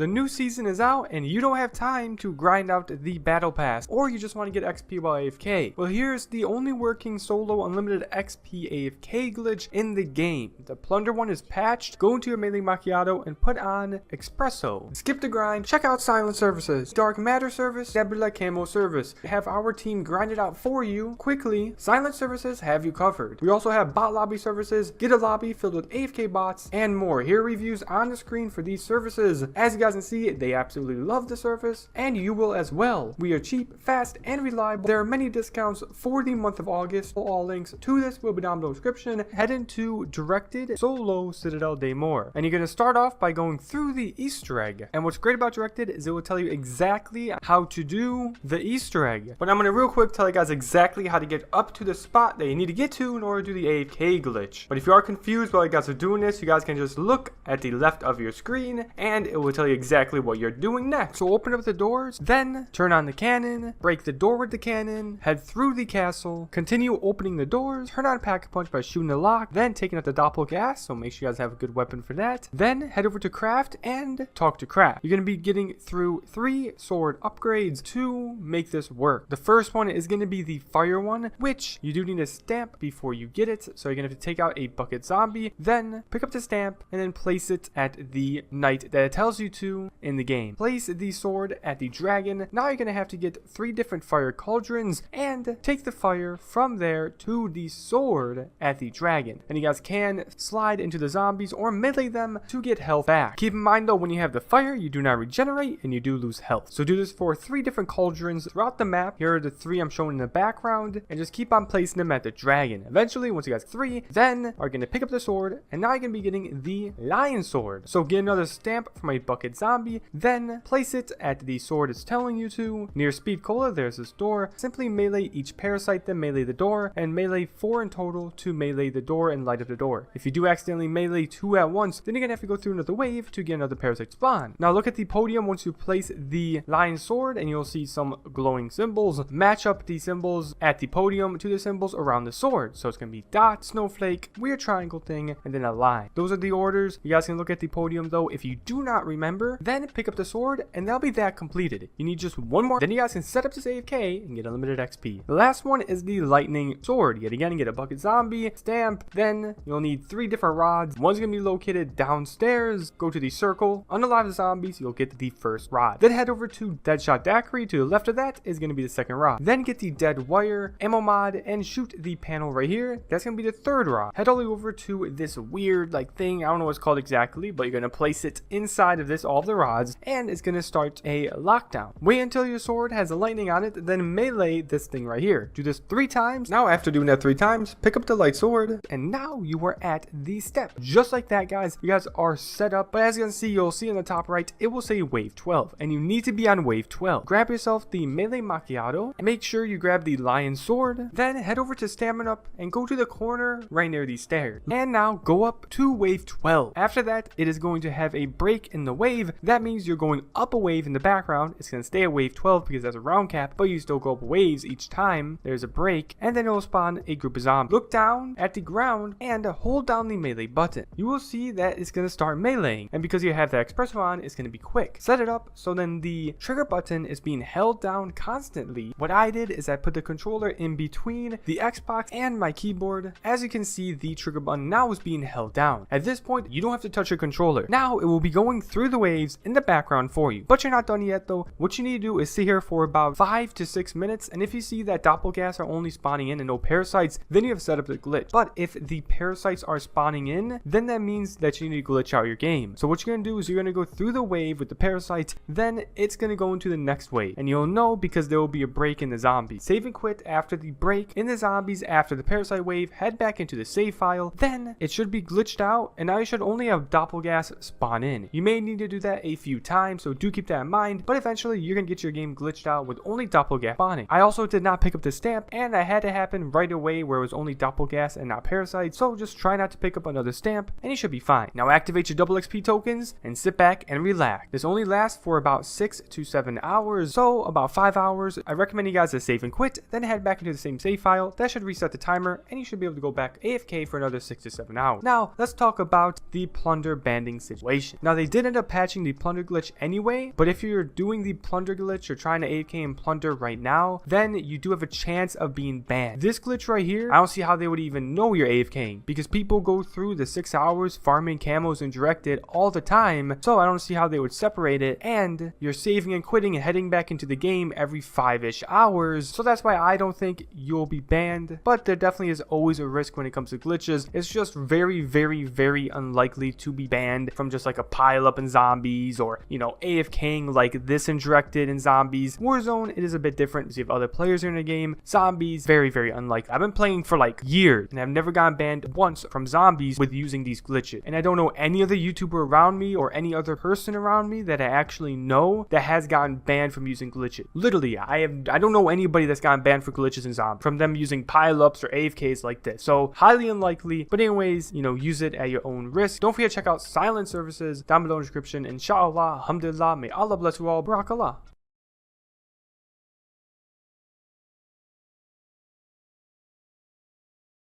The new season is out and you don't have time to grind out the battle pass, or you just want to get XP while AFK. Well, here's the only working solo unlimited XP AFK glitch in the game. The plunder one is patched. Go into your melee macchiato and put on espresso. Skip the grind, check out silent services, dark matter service, Nebula camo service. Have our team grind it out for you quickly. Silent services have you covered. We also have bot lobby services, get a lobby filled with AFK bots, and more. Here are reviews on the screen for these services. As you guys can see, they absolutely love the service, and you will as well. We are cheap, fast, and reliable. There are many discounts for the month of August. All links to this will be down below in the description. Head into Directed Solo Citadel Day More, and you're going to start off by going through the Easter egg. And what's great about Directed is it will tell you exactly how to do the Easter egg. But I'm going to real quick tell you guys exactly how to get up to the spot that you need to get to in order to do the AFK glitch. But if you are confused while you guys are doing this, you guys can just look at the left of your screen and it will tell you exactly what you're doing next. So open up the doors, then turn on the cannon, break the door with the cannon, head through the castle, continue opening the doors, turn on Pack-a-Punch by shooting the lock, then taking out the doppelgas, so make sure you guys have a good weapon for that. Then head over to Craft and talk to Craft. You're going to be getting through 3 sword upgrades to make this work. The first one is going to be the fire one, which you do need a stamp before you get it, so you're going to have to take out a bucket zombie, then pick up the stamp and then place it at the knight that it tells you to in the game. Place the sword at the dragon. Now you're going to have to get 3 different fire cauldrons and take the fire from there to the sword at the dragon. And you guys can slide into the zombies or melee them to get health back. Keep in mind though, when you have the fire, you do not regenerate and you do lose health. So do this for 3 different cauldrons throughout the map. Here are the 3 I'm showing in the background, and just keep on placing them at the dragon. Eventually, once you guys 3, then are going to pick up the sword, and now you're going to be getting the lion sword. So get another stamp from a bucket zombie, then place it at the sword it's telling you to. Near Speed Cola, there's this door. Simply melee each parasite, then melee the door, and melee 4 in total to melee the door and light up the door. If you do accidentally melee 2 at once, then you're going to have to go through another wave to get another parasite spawn. Now look at the podium once you place the lion sword, and you'll see some glowing symbols. Match up the symbols at the podium to the symbols around the sword. So it's going to be dot, snowflake, weird triangle thing, and then a line. Those are the orders. You guys can look at the podium though. If you do not remember, then pick up the sword and that'll be that completed. You need just one more, then you guys can set up this AFK and get unlimited XP. The last one is the lightning sword. Yet again, get a bucket zombie, stamp, then you'll need 3 different rods. One's going to be located downstairs. Go to the circle, unalive the zombies, you'll get the first rod. Then head over to Deadshot Daiquiri. To the left of that is going to be the second rod. Then get the dead wire, ammo mod, and shoot the panel right here. That's going to be the third rod. Head all the way over to this weird like thing. I don't know what it's called exactly, but you're going to place it inside of this, all of the rods, and it's going to start a lockdown. Wait until your sword has a lightning on it, then melee this thing right here. Do this 3 times. Now after doing that 3 times, pick up the light sword, and now you are at the step. Just like that, guys. You guys are set up, but as you can see, you'll see in the top right, it will say wave 12, and you need to be on wave 12. Grab yourself the melee macchiato, and make sure you grab the lion sword, then head over to stamina up and go to the corner right near these stairs. And now go up to wave 12. After that, it is going to have a break in the wave. That means you're going up a wave in the background. It's going to stay at wave 12 because that's a round cap, but you still go up waves each time there's a break, and then it will spawn a group of zombies. Look down at the ground and hold down the melee button. You will see that it's going to start meleeing, and because you have the espresso on, it's going to be quick. Set it up so then the trigger button is being held down constantly. What I did is I put the controller in between the Xbox and my keyboard. As you can see, the trigger button now is being held down. At this point, you don't have to touch your controller. Now it will be going through the waves in the background for you. But you're not done yet though. What you need to do is sit here for about 5 to 6 minutes, and if you see that doppelgas are only spawning in and no parasites, then you have set up the glitch. But if the parasites are spawning in, then that means that you need to glitch out your game. So what you're going to do is you're going to go through the wave with the parasites, then it's going to go into the next wave. And you'll know because there will be a break in the zombies. Save and quit after the break in the zombies after the parasite wave, head back into the save file, then it should be glitched out, and now you should only have doppelgas spawn in. You may need to do that a few times, so do keep that in mind, but eventually you're going to get your game glitched out with only doppelgas spawning. I also did not pick up the stamp, and that had to happen right away where it was only doppelgas and not parasites, so just try not to pick up another stamp, and you should be fine. Now activate your double XP tokens, and sit back and relax. This only lasts for about 6 to 7 hours, so about 5 hours. I recommend you guys to save and quit, then head back into the same save file. That should reset the timer, and you should be able to go back AFK for another 6 to 7 hours. Now, let's talk about the plunder banding situation. Now, they did end up patching catching the plunder glitch anyway, but if you're doing the plunder glitch, you're trying to AFK and plunder right now, then you do have a chance of being banned. This glitch right here, I don't see how they would even know you're AFKing, because people go through the 6 hours farming camos and directed all the time, so I don't see how they would separate it, and you're saving and quitting and heading back into the game every 5-ish hours, so that's why I don't think you'll be banned. But there definitely is always a risk when it comes to glitches. It's just very, very, very unlikely to be banned from just like a pile up in zombies, or, you know, AFKing like this in directed in zombies. Warzone, it is a bit different because you have other players in the game. Zombies, very, very unlikely. I've been playing for like years and I've never gotten banned once from zombies with using these glitches, and I don't know any other YouTuber around me or any other person around me that I actually know that has gotten banned from using glitches. Literally, I don't know anybody that's gotten banned for glitches in zombies from them using pile-ups or AFKs like this. So highly unlikely, but anyways, you know, use it at your own risk. Don't forget to check out silent services down below in the description. Inshallah, alhamdulillah, may Allah bless you all. Barakallah.